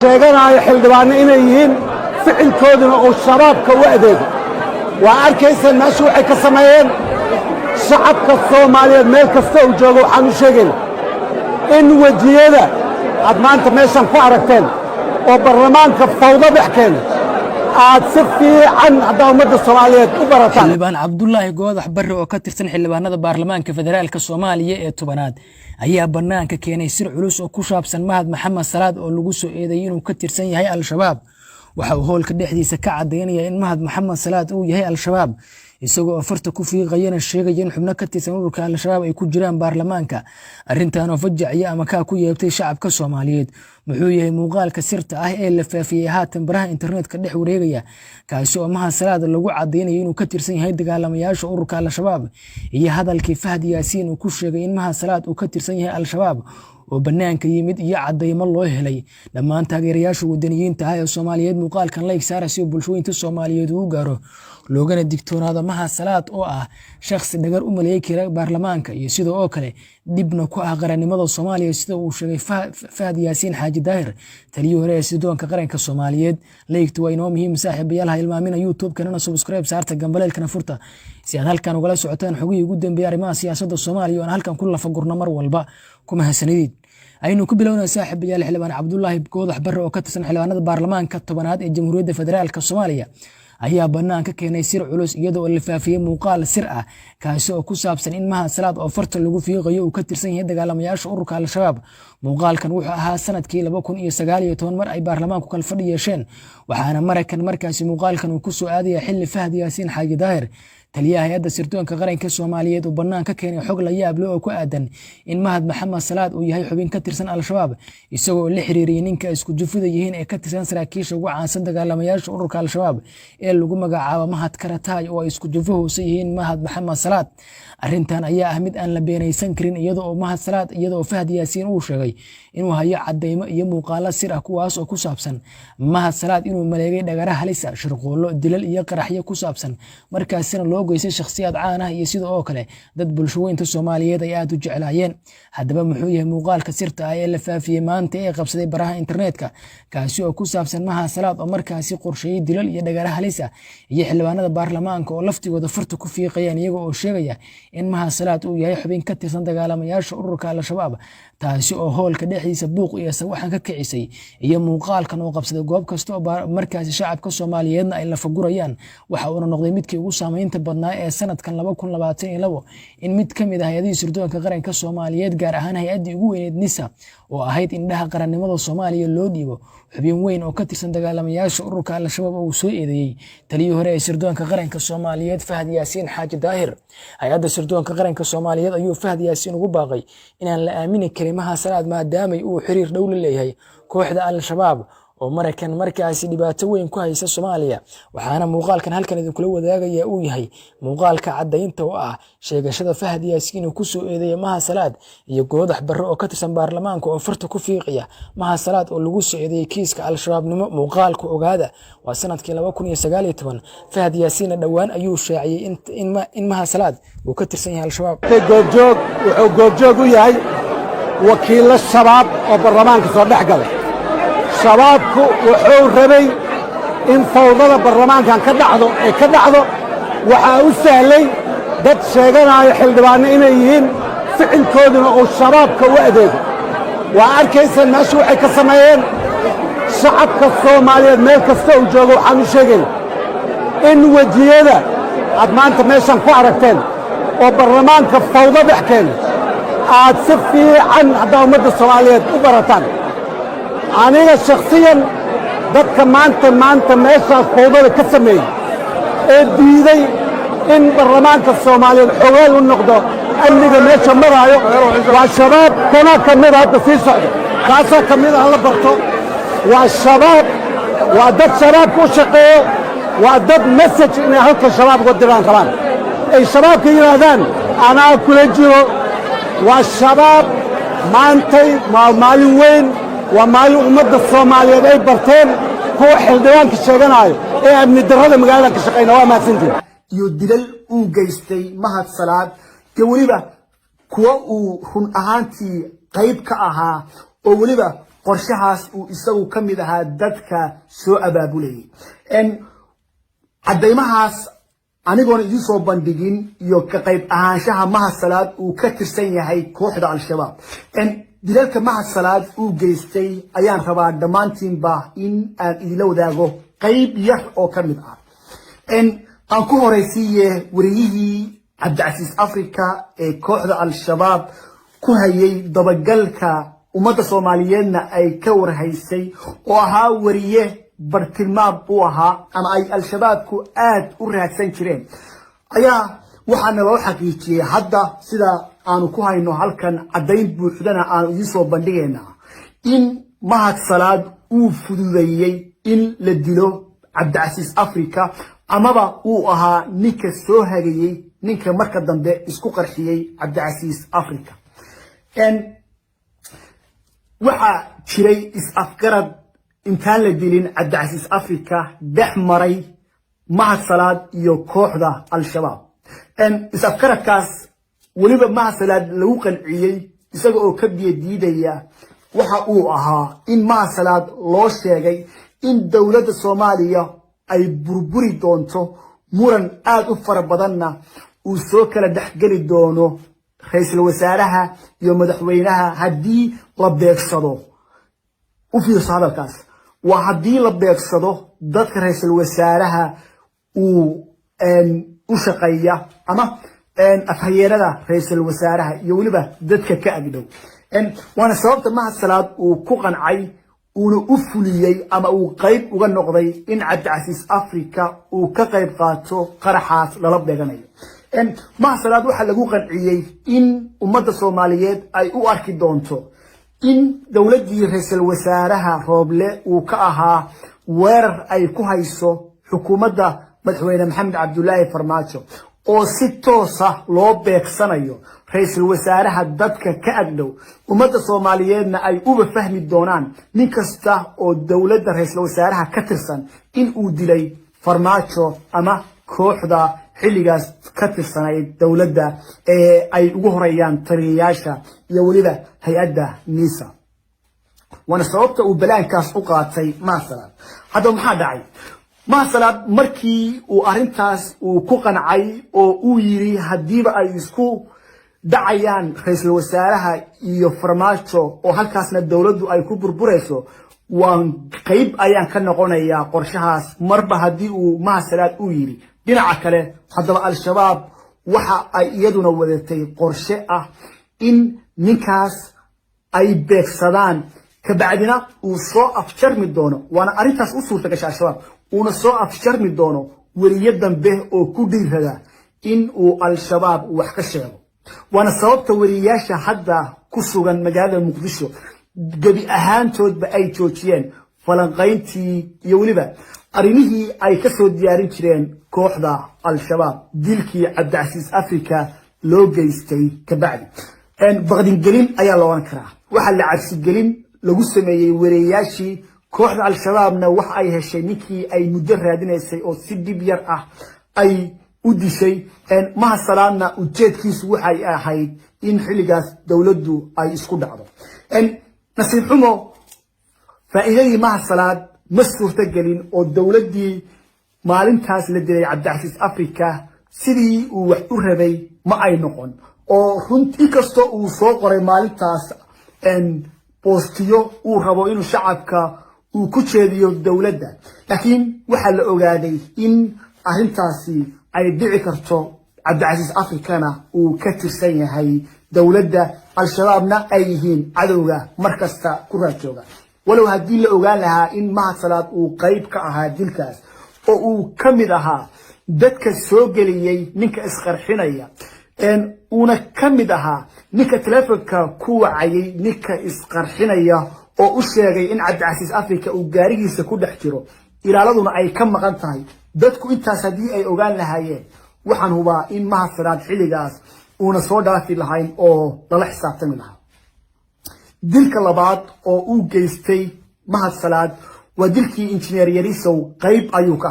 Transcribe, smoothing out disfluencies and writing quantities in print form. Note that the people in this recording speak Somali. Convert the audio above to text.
sheeganayo xildhibaano inay yihiin ficilkooduna oo shabaabka u adeego waa arkaysan meesha waxay ka sameeyeen shacabka Soomaaliyeed meel kasta uu joogo waxaan u sheegay in wajiyada aad maanta meeshan ku aragteen oo baarlamaanka fawdo dhexkeen aad si fiican hadda ummadda Soomaaliyeed u barataan xildhibaan Cabdullaahi Goodax Barre oo ka tirsan xildhibaanada baarlamaanka federaalka Soomaaliya ee 10aad ayaa banaanka keenay sir culus oo ku saabsan Mahad Maxamed Salaad oo lagu soo eedeeyay inuu ka tirsan yahay Al-Shabaab waxa uu hoolka dhexdiisa ka cadeynaya in Mahad Maxamed Salaad uu yahay Al-Shabaab isagoo farta ku fiiqayna sheegay in xubno ka tirsan ururka Al-Shabaab ay ku jiraan baarlamaanka arintan oo fajacaya ama ka ku yeebtay shacabka Soomaaliyeed muxuu yahay muuqaalka sirta ah ee la faafiyay haatan baraha internetka dhex wareegaya kaasi oo Mahad Salaad lagu cadeynayo inuu ka tirsan yahay dagaalamayaasha ururka Al-Shabaab iyo hadalkii Fahd Yaasiin uu ku sheegay in Mahad Salaad uu ka tirsan yahay Al-Shabaab oo banaanka yimid iyo cadeymo loo helay dhammaan taageerayaasha wadaniyiinta ah ee Soomaaliyeed muuqaalkan like saara si bulshooyinka Soomaaliyeed uu gaaro loogana digtoonaado Mahad Salaad oo ah shakhsi dhagar u maleeyay kira baarlamaanka iyo sidoo kale dibna ku ah qaranimada Soomaaliya sida uu sheegay Fahd Yaasiin Xaaji Daahir taliyay hore sidoo qaranka Soomaaliyeed leegtu waa inoo muhiim saaxiibayaal ilmaamina YouTube kanana subscribe saarta gambaleelkana furta si aad halkan ugala socotaan xogii ugu dambeeyay arrimaha siyaasadda Soomaaliya oo halkan ku lafa gurna mar walba kuma hasanidid aynu ku bilownaa saaxiibayaal xildhibaan Cabdullaahi Goodax Barre oo ka tirsan xildhibaanada baarlamaanka 10aad ee Jamhuuriyadda Federaalka Soomaaliya ayaa banaanka keenay sir culus iyadoo la faafiyay muuqaal sir ah kaasi oo ku saabsan in Mahad Salaad oo farta lagu fiiqayo uu ka tirsan yahay dagaalamayaasha ururka Al-Shabaab muuqaalkan wuxuu ahaa sanadkii 2019 mar ay baarlamaanku kala fadhiyeen waxaana markaasi muuqaalkan uu ku soo aadaya xilli Fahd Yaasiin Xaaji Daahir taliyaha hay'adda sirdoonka qaranka Soomaaliyeed oo banaanka keenay xog la yaab leh oo ku aadan in Mahad Maxamed Salaad uu yahay xubin ka tirsan Al-Shabaab isagoo la xiriiriyay ninka isku jufida yihiin ee ka tirsan saraakiisha ugu caansan dagaalamayaasha ururka Al-Shabaab ee lagu magacaabo Mahad Karataay oo isku jufo hoose yihiin Mahad Maxamed Salaad arintan ayaa ah mid aan la beenaysan karin iyadoo Mahad Salaad iyadoo Fahd Yaasiin uu sheegay inuu hayo cadeymo iyo muuqaalo sir ah kuwaas oo ku saabsan Mahad Salaad inuu maleegay dhagaraha halisa shirqoolo dilal iyo qaraxyo ku saabsan markaasina loo goysay shakhsiyaad caan ah iyo sidoo kale dad bulshooyinka Soomaaliyeed ay aad u jeclaayeen hadaba muxuu yahay muuqaalka sirta ah ee la faafiyay maanta ee qabsaday baraha internetka kaasi oo ku saabsan Mahad Salaad oo markaasi qorsheeyay dilal iyo dhagaraha halisa iyo xildhibaanada baarlamaanka oo laftigooda farta ku fiiqayaan iyaga oo sheegaya in Mahad Salaad uu yahay xubin ka tirsan dagaalamayaasha ururka Al-Shabaab taasi oo hoolka dhexdiisa buuq iyo sawaxan ka kicisay iyo muuqaalkan oo qabsaday goob kasta oo markaasi shacabka Soomaaliyeedna ay la fagurayaan waxa uu noqday midkii ugu saameynta badnaa ee sanadkan 2022 in mid kamid ah hay'adaha sirdoonka qaranka Soomaaliyeed gaar ahaan hay'adii ugu weyneed NISA oo ahayd indhaha qarannimada Soomaaliya loo dhiibo xubin weyn oo ka tirsan dagaalamayaasha ururka Al-Shabaab oo soo eedeeyay taliyay hore ee sirdoonka qaranka Soomaaliyeed Fahd Yaasiin Xaaji Daahir hay'adda sirdoonka qaranka Soomaaliyeed ayuu Fahd Yaasiin ugu baaqay inaan la aamini karin Mahad Salaad maadaama uu xiriir dhow la leeyahay kooxda Al-Shabaab oo markaasi dhibaato weyn ku haysa Soomaaliya waxaana muuqaalkan halkan idin kula wadaagaya uu yahay muuqaalka cadeynta oo ah sheegashada Fahd Yaasiin uu ku soo eedeeyay Mahad Salaad iyo Goodax Barre oo ka tirsan baarlamaanka oo farta ku fiiqaya Mahad Salaad oo lagu soo eedeeyay kiiska Al-Shabaabnimo muuqaalku ogaada waa sanadkii 2019 Fahd Yaasiin dhawaan ayuu shaaciyay in Mahad Salaad uu ka tirsan yahay Al-Shabaab wuxuu goobjoog u yahay wakiilo shabaab oo baarlamaanka soo dhexgalay shabaabku wuxuu rabay in fawdada baarlamaankan ka dhacdo waxa uu sahlay dad sheeganayo xildhibaano inay yihiin ficilkooduna oo shabaabka u adeego waa arkaysan meesha waxay ka sameeyeen shacabka Soomaaliyeed meel kasta uu joogo waxaan u sheegay in wajiyada aad maanta meeshan ku aragteen oo baarlamaanka fawdo dhexkeen aad si fiican hadda ummadda Soomaaliyeed u barataan aniga shakhsiyan dadka maanta meeshaas fawdada ka sameeyay ee diiday in baarlamaanka Soomaaliyeed xogaal u noqdo amniga meesha maraayo waa shabaab kana kamid ah hadda sii socdo kaasoo kamid ah la barto waa shabaab waa dad shabaab ku shaqeeyo waa dad message inay halka shabaab uga diraan rabaan ay shabaabka yiraahdaan anaa kula jiro waa shabaab maantay maalin weyn waa maalin ummadda Soomaaliyeed ay barteen kuwa xildhibaanka sheeganayo ee amni darrada magaalada ka shaqeynaa waa mahadsantiin iyo dilal uu geystay Mahad Salaad ka waliba kuwa uu run ahaantii qayb ka ahaa oo waliba qorshahaas uu isagu ka mid ahaa dadka soo abaabulayay cadaymahaas anigoon idin soo bandhigin iyo ka qayb ahaanshaha Mahad Salaad uu ka tirsan yahay kooxda al-shabaab dilalka Mahad Salaad uu geystay ayaan rabaa dhamaantiinba in aan idila wadaago qayb yar oo ka mid ah aan ku horeysiiye wariyihii Cabdicasiis Afrika ee kooxda al-shabaab ku hayay dabagalka ummadda Soomaaliyeedna ay ka warhaysay oo ahaa wariye bartilmaam u ahaa ama ay al-shabaabku aad u raadsan jireen ayaa waxaana loo xaqiijiyay hadda sida aanu ku hayno halkan cadayn buuxdana aan idin soo bandhigaynaa in Mahad Salaad uu fududeeyay in la dilo Cabdicasiis Afrika amaba uu ahaa ninka soo hagayay ninka marka dambe isku qarxiyay Cabdicasiis Afrika waxa jiray is-afgarad intaan la dilin Cabdicasiis Afrika dhex maray Mahad Salaad iyo kooxda al-shabaab is-afgaradkaas waliba Mahad Salaad lagu qanciyay isaga oo ka diidaya waxa uu ahaa in Mahad Salaad loo sheegay in dawladda Soomaaliya ay burburi doonto muran aad u fara badanna uu soo kala dhaxgali doono ra'iisul wasaaraha iyo madaxweynaha haddii la beegsado u fiirso hadalkaas waa haddii la beegsado dadka ra'iisul wasaaraha uu u shaqeeya ama afhayeerada ra'iisul wasaaraha iyo waliba dadka ka agdhow waana sababta Mahad Salaad uu ku qancay uuna u fuliyay ama uu qayb uga noqday in Cabdicasiis Afrika uu ka qayb qaato qaraxaas lala beeganayo Mahad Salaad waxa lagu qanciyay in ummadda Soomaaliyeed ay u arki doonto in dawladdii ra'iisul wasaaraha Rooble uu ka ahaa weerar ay ku hayso xukuumadda madaxweyne Maxamed Cabdullaahi Farmaajo oo si toos ah loo beegsanayo ra'iisul wasaaraha dadka ka agdhow ummadda Soomaaliyeedna ay uba fahmi doonaan nin kasta oo dawladda ra'iisul wasaaraha ka tirsan in uu dilay Farmaajo ama kooxda xilligaas ka tirsanayd dawladda ee ay ugu horeeyaan taliyayaasha iyo waliba hay'adda NISA wana sababta uu balaankaas u qaatay Mahad Salaad hadda maxaa dhacay Mahad Salaad markii uu arintaas uu ku qancay oo uu yiri hadiiba ay isku dhacayaan ra'iisul wasaaraha iyo Farmaajo oo halkaasna dawladdu ay ku burburayso waan qayb ayaan ka noqonayaa qorshahaas marba hadii uu Mahad Salaad uu yiri dhinaca kale hadaba al-shabaab waxa ay iyaduna wadatay qorshe ah in ninkaas ay beegsadaan ka bacdina uu soo afjarmi doono waana arintaas u suurta gashay al-shabaab uuna soo afjarmi doono wariye dambe oo ku dhiirada in uu al-shabaab wax ka sheego waana sababta wariyaasha hadda ku sugan magaalada Muqdisho gabi ahaantoodba ay joojiyeen falanqayntii iyo waliba arimihii ay ka soo diyaarin jireen kooxda al-shabaab dilkii Cabdicasiis Afrika loo geystay ka bacdi baqdin gelin ayaa loo oran karaa waxa la cabsi gelin lagu sameeyay wariyaashii kooxda al-shabaabna wax ay heshay ninkii ay muddo raadinaysay oo si dib yar ah ay u dishay Mahad Salaadna ujeedkiisu waxay ahayd in xilligaas dawladdu ay isku dhacdo nasiib xumo faa'iidadii Mahad Salaad ma suurta gelin oo dawladdii maalintaas la dilay Cabdicasiis Afrika sidii uu wax u rabay ma ay noqon oo runtii kasto uu soo qoray maalintaas boostiyo uu rabo inuu shacabka uu ku jeediyo dawladda laakiin waxa la ogaaday in arintaasi ay dhici karto Cabdicasiis Afrikana uu ka tirsan yahay dawladda al-shabaabna ay yihiin cadowga markasta ku raajooga walow hadii la ogaan lahaa in Mahad Salaad uu qayb ka ahaa dilkaas oo uu ka mid ahaa dadka soo geliyay ninka isqarxinaya una ka mid ahaa ninka telefoonka ku wacayay ninka isqarxinaya oo u sheegay in Cabdicasiis Afrika uu gaarigiisa ku dhex jiro ilaaladuna ay ka maqan tahay dadku intaas hadii ay ogaan lahaayeen waxaan hubaa in Mahad Salaad xilligaas una soo dhaafi lahayn oo lala xisaabtami lahaa dilka labaad oo uu geystay Mahad Salaad waa dilkii injineer Yarisow qayb ayuu ka